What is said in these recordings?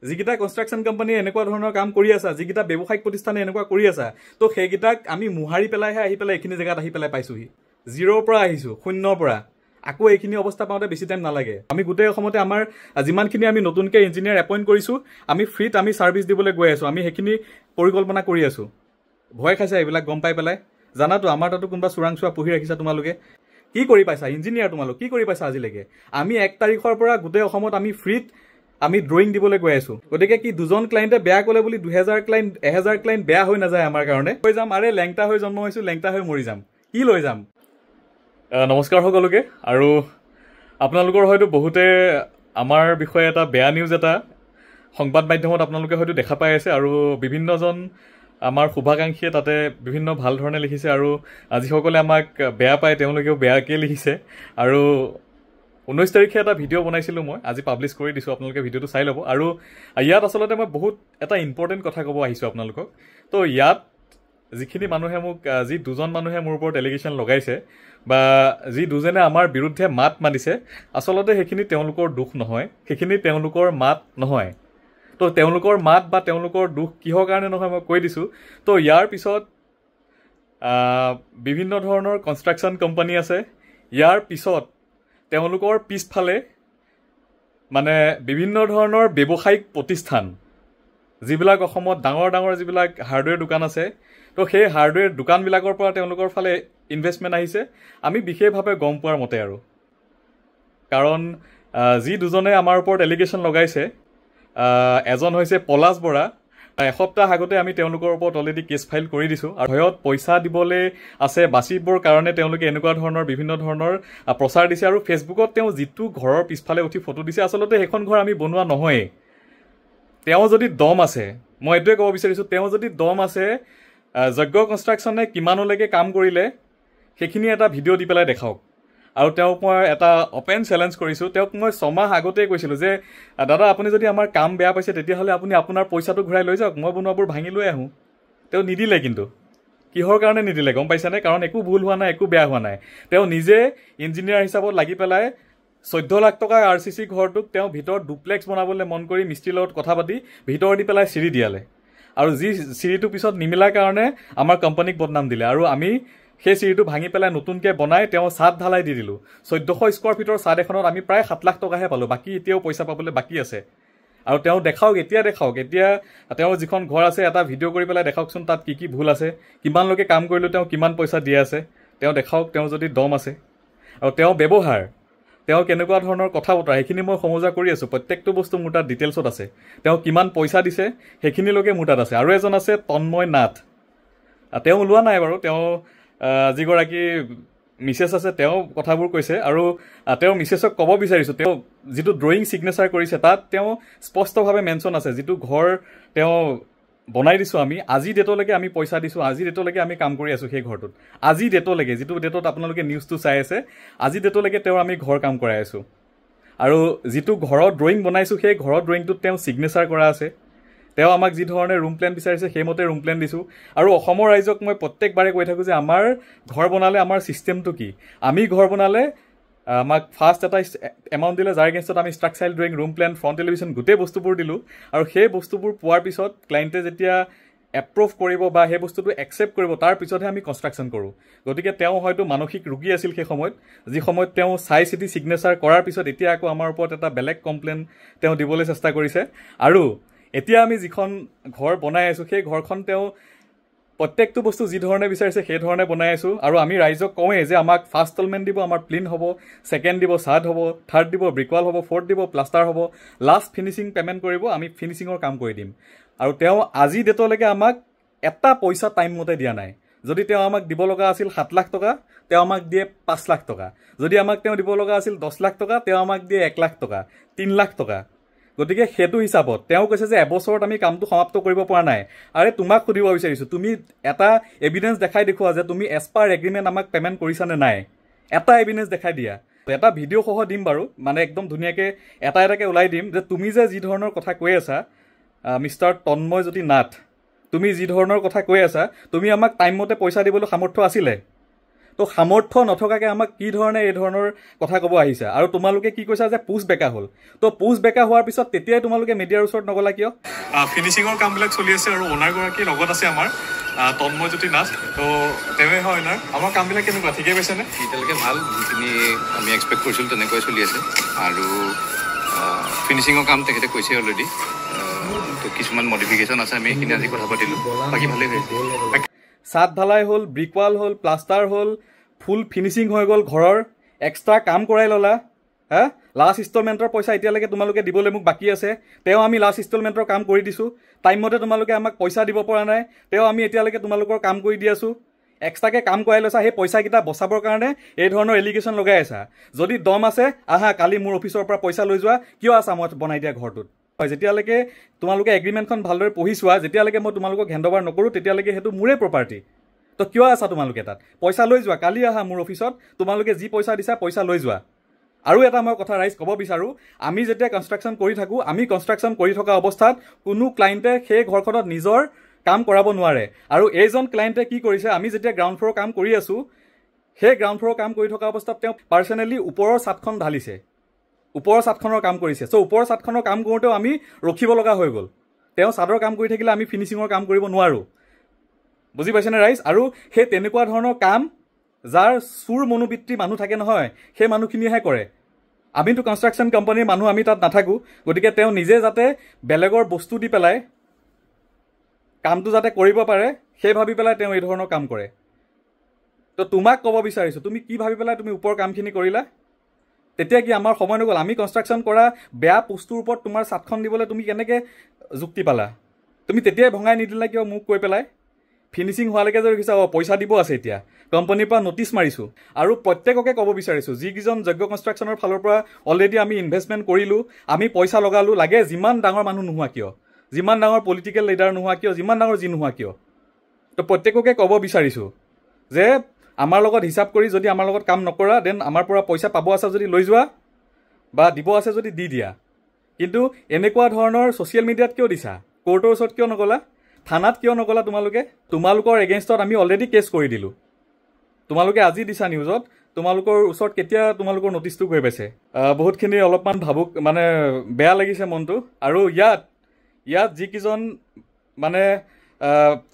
যিকেইটা construction company এনেকুৱা ধৰণৰ কাম কৰি আছা, যিকেইটা ব্যৱসায়িক প্ৰতিষ্ঠানে এনেকুৱা কৰি আছা, তো সেইকেইটাক আমি মোহাৰি পেলাইহে আহি পেলাই এইখিনি জেগাত আহি পেলাই পাইছোহি। 0ৰ পৰা আহিছোঁ, 0ৰ পৰা। আকৌ এইখিনি অৱস্থা পাওঁতে বেছি টাইম নালাগে। আমি গোটেই অসমতে আমাৰ যিমানখিনি আমি নতুনকৈ ইঞ্জিনিয়াৰ এপইণ্ট কৰিছোঁ, আমি ফ্ৰীত আমি ছাৰ্ভিচ দিবলৈ গৈ আছোঁ। আমি সেইখিনি পৰিকল্পনা কৰি আছোঁ। ভয় খাইছে এইবিলাক গম পাই পেলাই? জানাতো আমাৰ তাতো কোনোবা চোৰাংচোৱা পুহি ৰাখিছা তোমালোকে। কি কৰি পাইছা ইঞ্জিনিয়াৰ তোমালোক? কি কৰি পাইছা আজিলৈকে? আমি 1 তাৰিখৰ পৰা গোটেই অসমত আমি ফ্ৰীত আমি ড্ৰয়িং দিবলৈ গৈ আছোঁ। গতিকে কি 2জন ক্লাইণ্টে বেয়া ক'লে বুলি 2000 ক্লাইণ্ট 1000 ক্লাইণ্ট বেয়া হৈ নাযায় আমাৰ কাৰণে। হৈ যাম, আৰে লেংটা হৈ জন্ম হৈছোঁ, লেংটা হৈ মৰি যাম, কি লৈ যাম? নমস্কাৰ সকলোকে। আৰু আপোনালোকৰ হয়তো বহুতে আমাৰ বিষয়ে এটা বেয়া নিউজ এটা সংবাদ মাধ্যমত আপোনালোকে হয়তো দেখা পাই আছে, আৰু বিভিন্নজন আমাৰ শুভাকাংক্ষীয়ে তাতে বিভিন্ন ভাল ধৰণে লিখিছে, আৰু যিসকলে আমাক বেয়া পায় তেওঁলোকেও বেয়াকৈ লিখিছে। আৰু 19 তাৰিখে এটা ভিডিঅ' বনাইছিলোঁ মই, আজি পাব্লিছ কৰি দিছোঁ, আপোনালোকে ভিডিঅ'টো চাই ল'ব। আৰু ইয়াত আচলতে মই বহুত এটা ইম্পৰ্টেণ্ট কথা ক'ব আহিছোঁ আপোনালোকক। তো ইয়াত যিখিনি মানুহে মোক যি 2জন মানুহে মোৰ ওপৰত এলিগেশ্যন লগাইছে, বা যি 2জনে আমাৰ বিৰুদ্ধে মাত মাতিছে, আচলতে সেইখিনি তেওঁলোকৰ দোষ নহয়, সেইখিনি তেওঁলোকৰ মাত নহয়। তো তেওঁলোকৰ মাত বা তেওঁলোকৰ দোষ কিহৰ কাৰণে নহয় মই কৈ দিছোঁ। তো ইয়াৰ পিছত বিভিন্ন ধৰণৰ কনষ্ট্ৰাকশ্যন কোম্পানী আছে। ইয়াৰ পিছত তেওঁলোকৰ পিছফালে মানে বিভিন্ন ধৰণৰ ব্যৱসায়িক প্ৰতিষ্ঠান, যিবিলাক অসমত ডাঙৰ ডাঙৰ যিবিলাক হাৰ্ডৱেৰ দোকান আছে, তো সেই হাৰ্ডৱেৰ দোকানবিলাকৰ পৰা তেওঁলোকৰ ফালে ইনভেষ্টমেণ্ট আহিছে, আমি বিশেষভাৱে গম পোৱাৰ মতে। আৰু কাৰণ যি 2জনে আমাৰ ওপৰত এলিগেশ্যন লগাইছে, এজন হৈছে পলাশ বৰা। এসপ্তাহ আগতে আমি তেওঁলোকৰ ওপৰত অলৰেডি কেছ ফাইল কৰি দিছোঁ, আৰু ভয়ত পইচা দিবলৈ আছে বাচিবৰ কাৰণে তেওঁলোকে এনেকুৱা ধৰণৰ বিভিন্ন ধৰণৰ প্ৰচাৰ দিছে। আৰু ফেচবুকত তেওঁ যিটো ঘৰৰ পিছফালে উঠি ফটো দিছে, আচলতে সেইখন ঘৰ আমি বনোৱা নহয়েই। তেওঁ যদি দম আছে, মই এইটোৱে ক'ব বিচাৰিছোঁ, তেওঁ যদি দম আছে, যজ্ঞ কনষ্ট্ৰাকশ্যনে কিমানলৈকে কাম কৰিলে সেইখিনি এটা ভিডিঅ' দি পেলাই দেখাওক। আৰু তেওঁক মই এটা অপেন চেলেঞ্জ কৰিছোঁ। তেওঁক মই 6 মাহ আগতেই কৈছিলোঁ যে দাদা আপুনি যদি আমাৰ কাম বেয়া পাইছে তেতিয়াহ'লে আপুনি আপোনাৰ পইচাটো ঘূৰাই লৈ যাওক, মই বনোৱাবোৰ ভাঙি লৈ আহোঁ। তেওঁ নিদিলে। কিন্তু কিহৰ কাৰণে নিদিলে গম পাইছেনে? কাৰণ একো ভুল হোৱা নাই, একো বেয়া হোৱা নাই। তেওঁ নিজে ইঞ্জিনিয়াৰ হিচাপত লাগি পেলাই 14 লাখ টকা RCC ঘৰটোক তেওঁ ভিতৰত ডুপ্লেক্স বনাবলৈ মন কৰি মিস্ত্ৰীৰ লগত কথা পাতি ভিতৰ দি পেলাই চিৰি দিয়ালে। আৰু যি চিৰিটো পিছত নিমিলাৰ কাৰণে আমাৰ কোম্পানীক বদনাম দিলে। আৰু আমি সেই চিৰিটো ভাঙি পেলাই নতুনকৈ বনাই তেওঁ ছাদ ঢালাই দি দিলোঁ। 1400 স্কোৱাৰ ফিটৰ ছাদ এখনত আমি প্ৰায় 7 লাখ টকাহে পালোঁ, বাকী এতিয়াও পইচা পাবলৈ বাকী আছে। আৰু তেওঁ দেখাওক, এতিয়া তেওঁৰ যিখন ঘৰ আছে এটা ভিডিঅ' কৰি পেলাই দেখাওকচোন, তাত কি কি ভুল আছে, কিমানলৈকে কাম কৰিলোঁ, তেওঁ কিমান পইচা দি আছে, তেওঁ দেখাওক, তেওঁ যদি দম আছে। আৰু তেওঁ ব্যৱহাৰ, তেওঁ কেনেকুৱা ধৰণৰ কথা বতৰা, সেইখিনি মই সমজুৱা কৰি আছোঁ। প্ৰত্যেকটো বস্তু মোৰ তাত ডিটেইলছত আছে। তেওঁ কিমান পইচা দিছে সেইখিনিলৈকে মোৰ তাত আছে। আৰু এজন আছে তন্ময় নাথ, তেওঁ ওলোৱা নাই বাৰু, তেওঁ যিগৰাকী মিছেছ আছে তেওঁ কথাবোৰ কৈছে। আৰু তেওঁৰ মিছেছক ক'ব বিচাৰিছোঁ, তেওঁ যিটো ড্ৰয়িং ছিগনেচাৰ কৰিছে তাত তেওঁ স্পষ্টভাৱে মেনশ্যন আছে, যিটো ঘৰ তেওঁ বনাই দিছোঁ আমি, আজি ডেটলৈকে আমি পইচা দিছোঁ, আজি ডেটলৈকে আমি কাম কৰি আছোঁ সেই ঘৰটোত। আজি ডেটলৈকে, যিটো ডেটত আপোনালোকে নিউজটো চাই আছে, আজি ডেটলৈকে তেওঁৰ আমি ঘৰ কাম কৰাই আছোঁ। আৰু যিটো ঘৰত ড্ৰয়িং বনাইছোঁ সেই ঘৰৰ ড্ৰয়িংটোত তেওঁ ছিগনেচাৰ কৰা আছে। তেওঁ আমাক যি ধৰণে ৰুম প্লেন বিচাৰিছে সেইমতে ৰুম প্লেন দিছোঁ। আৰু অসমৰ ৰাইজক মই প্ৰত্যেকবাৰে কৈ থাকোঁ যে আমাৰ ঘৰ বনালে আমাৰ ছিষ্টেমটো কি। আমি ঘৰ বনালে আমাক ফাৰ্ষ্ট এটা এমাউণ্ট দিলে, যাৰ এগেইনষ্টত আমি structural drawing, room plan, front elevation গোটেই বস্তুবোৰ দিলোঁ। আৰু সেই বস্তুবোৰ পোৱাৰ পিছত ক্লাইণ্টে যেতিয়া এপ্ৰুভ কৰিব বা সেই বস্তুটো একচেপ্ট কৰিব, তাৰ পিছতহে আমি কনষ্ট্ৰাকশ্যন কৰোঁ। গতিকে তেওঁ হয়তো মানসিক ৰোগী আছিল সেই সময়ত, যি সময়ত তেওঁ চাই চিতি ছিগনেচাৰ কৰাৰ পিছত এতিয়া আকৌ আমাৰ ওপৰত এটা বেলেগ কমপ্লেইন তেওঁ দিবলৈ চেষ্টা কৰিছে। আৰু এতিয়া আমি যিখন ঘৰ বনাই আছোঁ সেই ঘৰখন তেওঁ প্ৰত্যেকটো বস্তু যি ধৰণে বিচাৰিছে সেই ধৰণে বনাই আছোঁ। আৰু আমি ৰাইজক কওঁৱেই যে আমাক ফাৰ্ষ্ট ইনষ্টলমেণ্ট দিব, আমাৰ প্লিন হ'ব, ছেকেণ্ড দিব ছাদ হ'ব, থাৰ্ড দিব ব্ৰিকৱাল হ'ব, ফ'ৰ্থ দিব প্লাষ্টাৰ হ'ব, লাষ্ট ফিনিচিং পে'মেণ্ট কৰিব, আমি ফিনিচিঙৰ কাম কৰি দিম। আৰু তেওঁ আজি ডেটলৈকে আমাক এটা পইচা টাইম মতে দিয়া নাই। যদি তেওঁ আমাক দিব লগা আছিল 7 লাখ টকা, তেওঁ আমাক দিয়ে 5 লাখ টকা। যদি আমাক তেওঁ দিব লগা আছিল 10 লাখ টকা, তেওঁ আমাক দিয়ে 1 লাখ টকা, 3 লাখ টকা। গতিকে সেইটো হিচাপত তেওঁ কৈছে যে এবছৰত আমি কামটো সমাপ্ত কৰিব পৰা নাই। আৰে তোমাক সুধিব বিচাৰিছোঁ, তুমি এটা এভিডেঞ্চ দেখাই দেখুওৱা যে তুমি এজ পাৰ এগ্ৰিমেণ্ট আমাক পে'মেণ্ট কৰিছানে নাই। এটা এভিডেঞ্চ দেখাই দিয়া। এটা ভিডিঅ' সহ দিম বাৰু, মানে একদম ধুনীয়াকৈ এটা এটাকৈ ওলাই দিম যে তুমি যে যি ধৰণৰ কথা কৈ আছা, মিষ্টাৰ তন্ময় জ্যোতি নাথ, তুমি যি ধৰণৰ কথা কৈ আছা, তুমি আমাক টাইম মতে পইচা দিবলৈ সামৰ্থ্য আছিলে। তো সামৰ্থ্য নথকাকৈ আমাক কি ধৰণে এই ধৰণৰ কথা ক'ব আহিছা আৰু তোমালোকে কি কৈছা যে পোষ্ট বেকা হ'ল তো পোষ্ট বেকা হোৱাৰ পিছত তেতিয়াই তোমালোকে মিডিয়াৰ ওচৰত নগলা কিয় ফিনিচিঙৰ কামবিলাক চলি আছে আৰু অনাৰগৰাকী লগত আছে আমাৰ তন্ময়জ্যোতি নাথ তো তেৱে হয় না আমাৰ কামবিলাক কেনেকুৱা ঠিকেই পাইছেনে এতিয়ালৈকে ভাল যিখিনি আমি এক্সপেক্ট কৰিছিলোঁ তেনেকৈ চলি আছে আৰু ফিনিচিঙৰ কাম তেখেতে কৈছে অলৰেডি তো কিছুমান মডিফিকেশ্যন আছে আমি এইখিনি আজি কথা পাতিলোঁ বাকী ভালেই হৈছে ছাদ ঢালাই হ'ল ব্ৰিকৱাল হ'ল প্লাষ্টাৰ হ'ল ফুল ফিনিচিং হৈ গ'ল ঘৰৰ এক্সট্ৰা কাম কৰাই ল'লা হা লাষ্ট ইনষ্টলমেণ্টৰ পইচা এতিয়ালৈকে তোমালোকে দিবলৈ মোক বাকী আছে তেওঁ আমি লাষ্ট ইনষ্টলমেণ্টৰ কাম কৰি দিছোঁ টাইমমতে তোমালোকে আমাক পইচা দিব পৰা নাই তেওঁ আমি এতিয়ালৈকে তোমালোকৰ কাম কৰি দি আছোঁ এক্সট্ৰাকৈ কাম কৰাই লৈছা সেই পইচাকেইটা বচাবৰ কাৰণে এই ধৰণৰ এলিগেশ্যন লগাই আছা যদি দম আছে আহা কালি মোৰ অফিচৰ পৰা পইচা লৈ যোৱা কিয় আছা মই বনাই দিয়া ঘৰটোত হয় যেতিয়ালৈকে তোমালোকে এগ্ৰিমেণ্টখন ভালদৰে পঢ়ি চোৱা যেতিয়ালৈকে মই তোমালোকক হেণ্ডঅভাৰ নকৰোঁ তেতিয়ালৈকে সেইটো মোৰে প্ৰপাৰ্টি তো কিয় আছা তোমালোকে তাত পইচা লৈ যোৱা কালি আহা মোৰ অফিচত তোমালোকে যি পইচা দিছা পইচা লৈ যোৱা আৰু এটা মই কথা ৰাইজ ক'ব বিচাৰোঁ আমি যেতিয়া কনষ্ট্ৰাকশ্যন কৰি থাকোঁ আমি কনষ্ট্ৰাকশ্যন কৰি থকা অৱস্থাত কোনো ক্লাইণ্টে সেই ঘৰখনত নিজৰ কাম কৰাব নোৱাৰে আৰু এইজন ক্লাইণ্টে কি কৰিছে আমি যেতিয়া গ্ৰাউণ্ড ফ্ল'ৰ কাম কৰি আছোঁ সেই গ্ৰাউণ্ড ফ্ল'ৰ কাম কৰি থকা অৱস্থাত তেওঁ পাৰ্চনেলি ওপৰৰ ছাদখন ঢালিছে ওপৰৰ ছাদখনৰ কাম কৰিছে চ' ওপৰৰ ছাদখনৰ কাম কৰোঁতেও আমি ৰখিব লগা হৈ গ'ল তেওঁ ছাদৰ কাম কৰি থাকিলে আমি ফিনিচিঙৰ কাম কৰিব নোৱাৰোঁ বুজি পাইছেনে ৰাইজ আৰু সেই তেনেকুৱা ধৰণৰ কাম যাৰ চুৰ মনোবৃত্তি মানুহ থাকে নহয় সেই মানুহখিনিয়েহে কৰে আমিতো কনষ্ট্ৰাকশ্যন কোম্পানীৰ মানুহ আমি তাত নাথাকোঁ গতিকে তেওঁ নিজে যাতে বেলেগৰ বস্তু দি পেলাই কামটো যাতে কৰিব পাৰে সেই ভাবি পেলাই তেওঁ এই ধৰণৰ কাম কৰে তো তোমাক ক'ব বিচাৰিছোঁ তুমি কি ভাবি পেলাই তুমি ওপৰৰ কামখিনি কৰিলা তেতিয়া কি আমাৰ সময় নগ'ল আমি কনষ্ট্ৰাকশ্যন কৰা বেয়া বস্তুৰ ওপৰত তোমাৰ ছাদখন দিবলৈ তুমি কেনেকৈ যুক্তি পালা তুমি তেতিয়াই ভঙাই নিদিলা কিয় মোক কৈ পেলাই ফিনিচিং হোৱালৈকে যদি দেখিছা পইচা দিব আছে এতিয়া কোম্পানীৰ পৰা নটিচ মাৰিছোঁ আৰু প্ৰত্যেককে ক'ব বিচাৰিছোঁ যিকেইজন যজ্ঞ কনষ্ট্ৰাকশ্যনৰ ফালৰ পৰা অলৰেডি আমি ইনভেষ্টমেণ্ট কৰিলোঁ আমি পইচা লগালোঁ লাগে যিমান ডাঙৰ মানুহ নোহোৱা কিয় যিমান ডাঙৰ পলিটিকেল লিডাৰ নোহোৱা কিয় যিমান ডাঙৰ যি নোহোৱা কিয় তো প্ৰত্যেককে ক'ব বিচাৰিছোঁ যে আমাৰ লগত হিচাপ কৰি যদি আমাৰ লগত কাম নকৰা দেন আমাৰ পৰা পইচা পাব আছে যদি লৈ যোৱা বা দিব আছে যদি দি দিয়া কিন্তু এনেকুৱা ধৰণৰ ছ'চিয়েল মিডিয়াত কিয় দিছা কোৰ্টৰ ওচৰত কিয় নগ'লা থানাত কিয় নগ'লা তোমালোকৰ এগেইনষ্টত আমি অলৰেডি কেছ কৰি দিলোঁ তোমালোকে আজি দিছা নিউজত তোমালোকৰ ওচৰত কেতিয়া তোমালোকৰ নটিচটো গৈ পাইছে বহুতখিনি অলপমান ভাবুক মানে বেয়া লাগিছে মনটো আৰু ইয়াত যিকেইজন মানে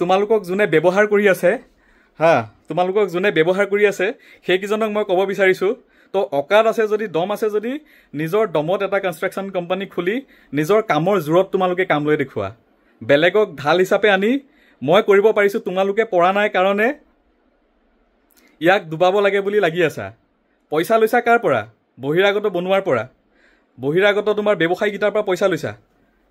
তোমালোকক যোনে ব্যৱহাৰ কৰি আছে তোমালোকক যোনে ব্যৱহাৰ কৰি আছে সেইকেইজনক মই ক'ব বিচাৰিছোঁ তো অকাত আছে যদি দম আছে যদি নিজৰ দমত এটা কনষ্ট্ৰাকশ্যন কোম্পানী খুলি নিজৰ কামৰ জোৰত তোমালোকে কাম লৈ দেখুওৱা বেলেগক ঢাল হিচাপে আনি মই কৰিব পাৰিছোঁ তোমালোকে পৰা নাই কাৰণে ইয়াক ডুবাব লাগে বুলি লাগি আছা পইচা লৈছা কাৰ পৰা বহিৰাগত বনোৱাৰ পৰা বহিৰাগত তোমাৰ ব্যৱসায়ীকেইটাৰ পৰা পইচা লৈছা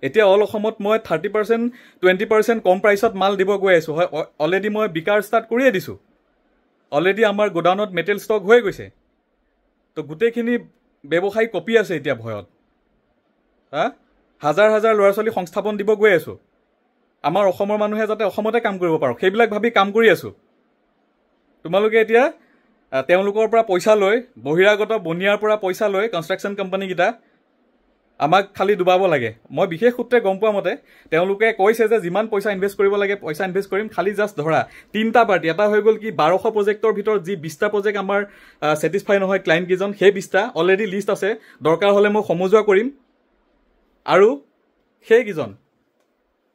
এতিয়া অল অসমত মই 30% 20% কম প্ৰাইচত মাল দিব গৈ আছোঁ হয় অলৰেডি মই বিকাৰ ষ্টাৰ্ট কৰিয়ে দিছোঁ অলৰেডি আমাৰ গোডাউনত মেটেল ষ্টক হৈ গৈছে তো গোটেইখিনি ব্যৱসায়ী কপি আছে এতিয়া ভয়ত হাজাৰ হাজাৰ ল'ৰা ছোৱালী সংস্থাপন দিব গৈ আছোঁ আমাৰ অসমৰ মানুহে যাতে অসমতে কাম কৰিব পাৰক সেইবিলাক ভাবি কাম কৰি আছোঁ তোমালোকে এতিয়া তেওঁলোকৰ পৰা পইচা লৈ বহিৰাগত বনিয়াৰ পৰা পইচা লৈ কনষ্ট্ৰাকশ্যন কোম্পানীকেইটা আমাক খালি ডুবাব লাগে মই বিশেষ সূত্ৰে গম পোৱা মতে তেওঁলোকে কৈছে যে যিমান পইচা ইনভেষ্ট কৰিব লাগে পইচা ইনভেষ্ট কৰিম খালি জাষ্ট ধৰা 3টা পাৰ্টি এটা হৈ গ'ল কি 1200 প্ৰজেক্টৰ ভিতৰত যি 20টা প্ৰজেক্ট আমাৰ ছেটিছফাই নহয় ক্লাইণ্টকেইজন সেই 20টা অলৰেডি লিষ্ট আছে দৰকাৰ হ'লে মই সমজুৱা কৰিম আৰু সেইকেইজন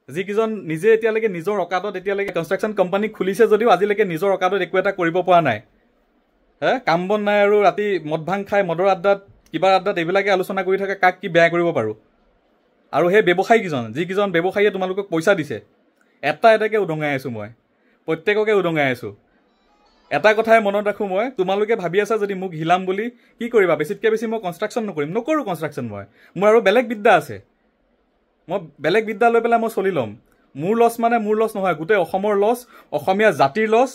যিকেইজন নিজে এতিয়ালৈকে নিজৰ অকাদত এতিয়ালৈকে কনষ্ট্ৰাকশ্যন কোম্পানী খুলিছে যদিও আজিলৈকে নিজৰ অকাদত একো এটা কৰিব পৰা নাই কাম বন নাই আৰু ৰাতি মদ ভাং খাই মদৰ আড্ডাত কিবা আড্ডাত এইবিলাকে আলোচনা কৰি থাকে কাক কি বেয়া কৰিব পাৰোঁ আৰু সেই ব্যৱসায়ীকেইজন যিকেইজন ব্যৱসায়ীয়ে তোমালোকক পইচা দিছে এটাকে উদঙাই আছোঁ মই প্ৰত্যেককে উদঙাই আছোঁ এটা কথাই মনত ৰাখোঁ মই তোমালোকে ভাবি আছা যদি মোক হিলাম বুলি কি কৰিবা বেছিতকৈ বেছি মই কনষ্ট্ৰাকশ্যন নকৰোঁ কনষ্ট্ৰাকশ্যন মোৰ আৰু বেলেগ বিদ্যা আছে মই বেলেগ বিদ্যা লৈ পেলাই মই চলি ল'ম মোৰ লছ মানে মোৰ লছ নহয় গোটেই অসমৰ লছ অসমীয়া জাতিৰ লছ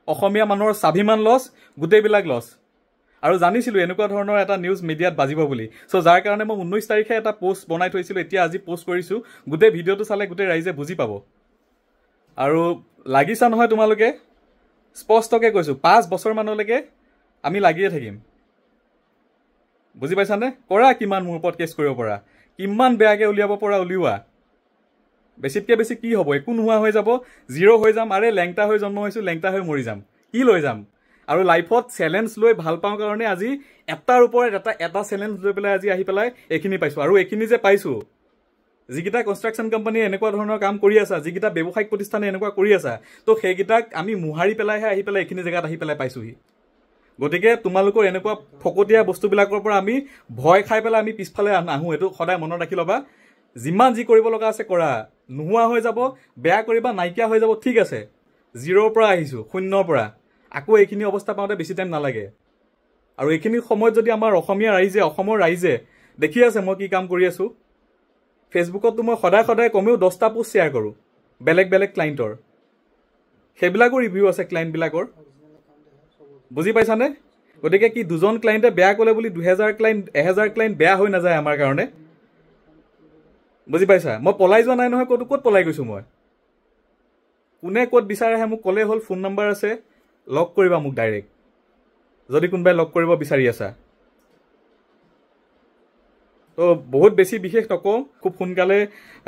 অসমীয়া মানুহৰ স্বাভিমান লছ গোটেইবিলাক লছ আৰু জানিছিলোঁ এনেকুৱা ধৰণৰ এটা নিউজ মিডিয়াত বাজিব বুলি চ' যাৰ কাৰণে মই 19 তাৰিখে এটা পোষ্ট বনাই থৈছিলোঁ এতিয়া আজি পোষ্ট কৰিছোঁ গোটেই ভিডিঅ'টো চালে গোটেই ৰাইজে বুজি পাব আৰু লাগিছা নহয় তোমালোকে স্পষ্টকৈ কৈছোঁ 5 বছৰমানলৈকে আমি লাগিয়ে থাকিম বুজি পাইছানে কৰা কিমান মোৰ ওপৰত কেছ কৰিব পৰা কিমান বেয়াকৈ উলিয়াব পৰা উলিওৱা বেছিতকৈ বেছি কি হ'ব একো নোহোৱা হৈ যাব জিৰ' হৈ যাম আৰে লেংটা হৈ জন্ম হৈছোঁ লেংটা হৈ মৰি যাম কি লৈ যাম আৰু লাইফত চেলেঞ্জ লৈ ভাল পাওঁ কাৰণে আজি এটাৰ ওপৰত এটা চেলেঞ্জ লৈ পেলাই আজি আহি পেলাই এইখিনি পাইছোঁ। আৰু এইখিনি যে পাইছোঁ, যিকেইটা কনষ্ট্ৰাকশ্যন কোম্পানীয়ে এনেকুৱা ধৰণৰ কাম কৰি আছা, যিকেইটা ব্যৱসায়িক প্ৰতিষ্ঠানে এনেকুৱা কৰি আছা, তো সেইকেইটাক আমি মোহাৰি পেলাইহে আহি পেলাই এইখিনি জেগাত আহি পেলাই পাইছোঁহি। গতিকে তোমালোকৰ এনেকুৱা ফকতীয়া বস্তুবিলাকৰ পৰা আমি ভয় খাই পেলাই আমি পিছফালে নাহোঁ, এইটো সদায় মনত ৰাখি ল'বা। যিমান যি কৰিব লগা আছে কৰা, নোহোৱা হৈ যাব, বেয়া কৰিবা, নাইকিয়া হৈ যাব, ঠিক আছে। 0ৰ পৰা আহিছোঁ, 0ৰ পৰা আকৌ এইখিনি অৱস্থা পাওঁতে বেছি টাইম নালাগে। আৰু এইখিনি সময়ত যদি আমাৰ অসমৰ ৰাইজে দেখি আছে মই কি কাম কৰি আছোঁ, ফেচবুকততো মই সদায় কমেও 10টা পোষ্ট শ্বেয়াৰ কৰোঁ বেলেগ বেলেগ ক্লাইণ্টৰ, সেইবিলাকো ৰিভিউ আছে ক্লাইণ্টবিলাকৰ, বুজি পাইছানে? গতিকে কি 2জন ক্লাইণ্টে বেয়া ক'লে বুলি 1000 ক্লাইণ্ট বেয়া হৈ নাযায় আমাৰ কাৰণে, বুজি পাইছা? মই পলাই যোৱা নাই নহয়, ক'ত পলাই গৈছোঁ মই? কোনে ক'ত বিচাৰেহে মোক ক'লেই হ'ল, ফোন নম্বৰ আছে, লগ কৰিবা মোক ডাইৰেক্ট যদি কোনোবাই লগ কৰিব বিচাৰি আছা। তো বহুত বেছি বিশেষ নকওঁ, খুব সোনকালে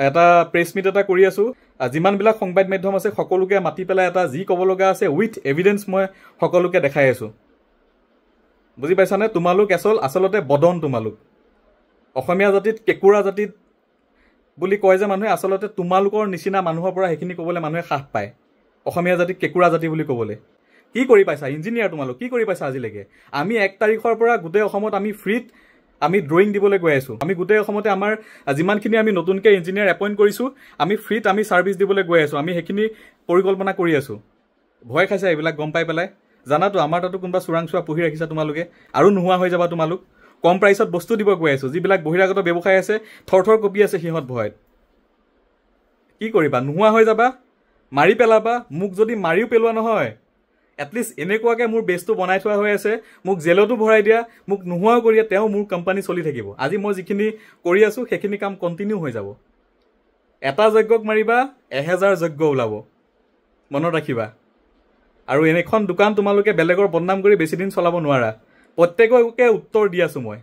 এটা প্ৰেছ মিট এটা কৰি আছোঁ। যিমানবিলাক সংবাদ মাধ্যম আছে সকলোকে মাতি পেলাই এটা যি ক'ব লগা আছে উইথ এভিডেঞ্চ মই সকলোকে দেখাই আছোঁ, বুজি পাইছানে? তোমালোক আচলতে বদন, তোমালোক অসমীয়া জাতিত কেঁকুৰা জাতিত বুলি কয় যে মানুহে, আচলতে তোমালোকৰ নিচিনা মানুহৰ পৰা সেইখিনি ক'বলৈ মানুহে সাহ পায়। অসমীয়া জাতিক কেঁকুৰা জাতি বুলি ক'বলৈ কি কৰি পাইছা? ইঞ্জিনিয়াৰ তোমালোক কি কৰি পাইছা আজিলৈকে? আমি 1 তাৰিখৰ পৰা গোটেই অসমত আমি ফ্ৰীত আমি ড্ৰয়িং দিবলৈ গৈ আছোঁ। আমি গোটেই অসমতে আমাৰ যিমানখিনি আমি নতুনকৈ ইঞ্জিনিয়াৰ এপইণ্ট কৰিছোঁ, আমি ফ্ৰীত আমি ছাৰ্ভিচ দিবলৈ গৈ আছোঁ। আমি সেইখিনি পৰিকল্পনা কৰি আছোঁ। ভয় খাইছা এইবিলাক গম পাই পেলাই? জানাতো আমাৰ তাতো কোনোবা চোৰাংচোৱা পুহি ৰাখিছা তোমালোকে, আৰু নোহোৱা হৈ যাবা তোমালোক। কম প্ৰাইচত বস্তু দিব গৈ আছোঁ, যিবিলাক বহিৰাগত ব্যৱসায় আছে থৰ কঁপি আছে সিহঁত ভয়ত। কি কৰিবা? নোহোৱা হৈ যাবা, মাৰি পেলাবা। মোক যদি মাৰিও পেলোৱা নহয়, এটলিষ্ট এনেকুৱাকৈ মোৰ বেছটো বনাই থোৱা হৈ আছে, মোক জেলতো ভৰাই দিয়া, মোক নোহোৱাও কৰি দিয়া, তেওঁ মোৰ কোম্পানী চলি থাকিব। আজি মই যিখিনি কৰি আছোঁ সেইখিনি কাম কণ্টিনিউ হৈ যাব। এটা যজ্ঞক মাৰিবা 1000 যজ্ঞ ওলাব, মনত ৰাখিবা। আৰু এনেখন দোকান তোমালোকে বেলেগৰ বদনাম কৰি বেছিদিন চলাব নোৱাৰা। প্ৰত্যেককে উত্তৰ দি আছোঁ মই।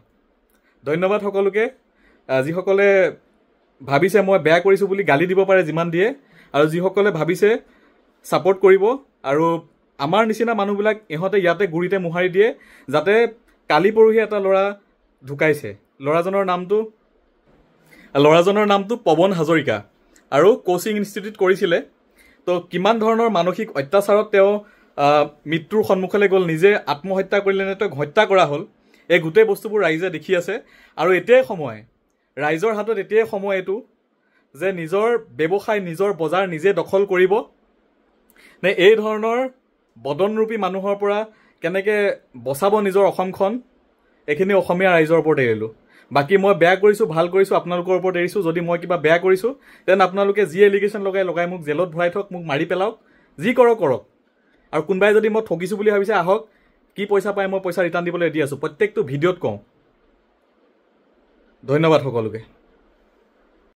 ধন্যবাদ সকলোকে, যিসকলে ভাবিছে মই বেয়া কৰিছোঁ বুলি গালি দিব পাৰে যিমান দিয়ে, আৰু যিসকলে ভাবিছে ছাপোৰ্ট কৰিব। আৰু আমাৰ নিচিনা মানুহবিলাক ইহঁতে ইয়াতে গুৰিতে মোহাৰি দিয়ে, যাতে কালি পৰহি এটা ল'ৰা ঢুকাইছে, ল'ৰাজনৰ নামটো পৱন হাজৰিকা, আৰু কোচিং ইনষ্টিটিউট কৰিছিলে। তো কিমান ধৰণৰ মানসিক অত্যাচাৰত তেওঁ মৃত্যুৰ সন্মুখলৈ গ'ল, নিজে আত্মহত্যা কৰিলে নে তেওঁক হত্যা কৰা হ'ল, এই গোটেই বস্তুবোৰ ৰাইজে দেখি আছে। আৰু এতিয়াই সময়, ৰাইজৰ হাতত এতিয়াই সময় এইটো যে নিজৰ ব্যৱসায়, নিজৰ বজাৰ নিজে দখল কৰিব নে এই ধৰণৰ বদনৰূপী মানুহৰ পৰা কেনেকৈ বচাব নিজৰ অসমখন, এইখিনি অসমীয়া ৰাইজৰ ওপৰত এৰিলোঁ। বাকী মই বেয়া কৰিছোঁ ভাল কৰিছোঁ আপোনালোকৰ ওপৰত এৰিছোঁ। যদি মই কিবা বেয়া কৰিছোঁ তেন আপোনালোকে যি এলিগেশ্যন লগাই মোক জেলত ভৰাই থওক, মোক মাৰি পেলাওক, যি কৰক। আৰু কোনোবাই যদি মই ঠগিছোঁ বুলি ভাবিছে আহক, কি পইচা পায় মই পইচা ৰিটাৰ্ণ দিবলৈ ৰেডি আছোঁ, প্ৰত্যেকটো ভিডিঅ'ত কওঁ। ধন্যবাদ সকলোকে।